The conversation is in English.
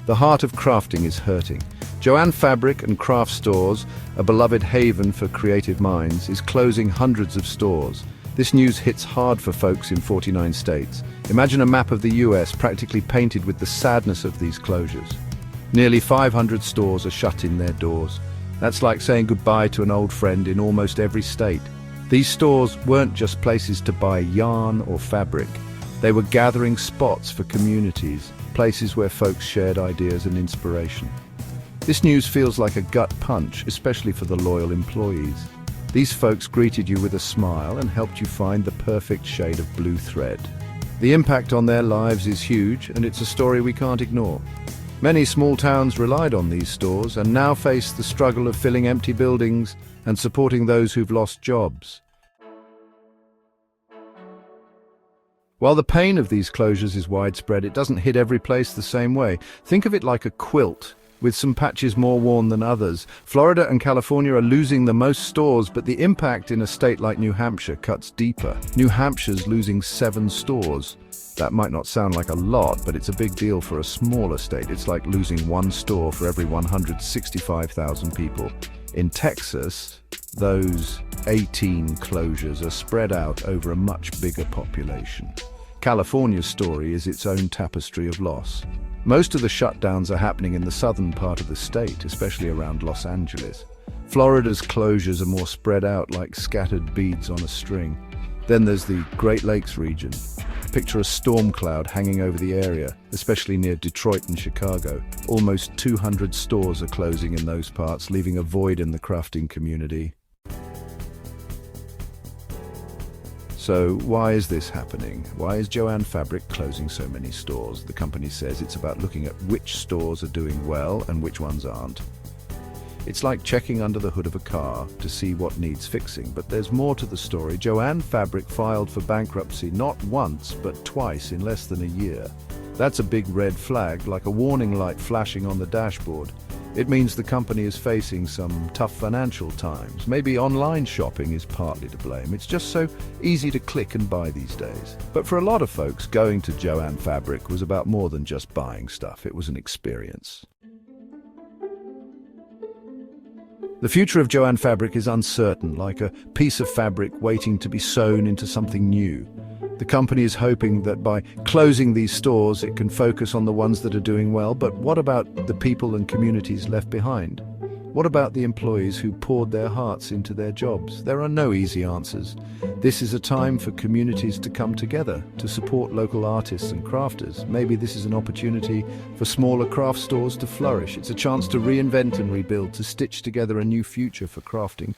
The heart of crafting is hurting. Joann Fabric and Craft Stores, a beloved haven for creative minds, is closing hundreds of stores. This news hits hard for folks in 49 states. Imagine a map of the US practically painted with the sadness of these closures. Nearly 500 stores are shut in their doors. That's like saying goodbye to an old friend in almost every state. These stores weren't just places to buy yarn or fabric. They were gathering spots for communities, places where folks shared ideas and inspiration. This news feels like a gut punch, especially for the loyal employees. These folks greeted you with a smile and helped you find the perfect shade of blue thread. The impact on their lives is huge, and it's a story we can't ignore. Many small towns relied on these stores and now face the struggle of filling empty buildings and supporting those who've lost jobs. While the pain of these closures is widespread, it doesn't hit every place the same way. Think of it like a quilt, with some patches more worn than others. Florida and California are losing the most stores, but the impact in a state like New Hampshire cuts deeper. New Hampshire's losing 7 stores. That might not sound like a lot, but it's a big deal for a smaller state. It's like losing 1 store for every 165,000 people. In Texas, those 18 closures are spread out over a much bigger population. California's story is its own tapestry of loss. Most of the shutdowns are happening in the southern part of the state, especially around Los Angeles. Florida's closures are more spread out like scattered beads on a string. Then there's the Great Lakes region. Picture a storm cloud hanging over the area, especially near Detroit and Chicago. Almost 200 stores are closing in those parts, leaving a void in the crafting community. So why is this happening? Why is Joann Fabric closing so many stores? The company says it's about looking at which stores are doing well and which ones aren't. It's like checking under the hood of a car to see what needs fixing, but there's more to the story. Joann Fabric filed for bankruptcy not once, but twice in less than a year. That's a big red flag, like a warning light flashing on the dashboard. It means the company is facing some tough financial times. Maybe online shopping is partly to blame. It's just so easy to click and buy these days. But for a lot of folks, going to Joann Fabric was about more than just buying stuff. It was an experience. The future of Joann Fabric is uncertain, like a piece of fabric waiting to be sewn into something new. The company is hoping that by closing these stores, it can focus on the ones that are doing well. But what about the people and communities left behind? What about the employees who poured their hearts into their jobs? There are no easy answers. This is a time for communities to come together, to support local artists and crafters. Maybe this is an opportunity for smaller craft stores to flourish. It's a chance to reinvent and rebuild, to stitch together a new future for crafting.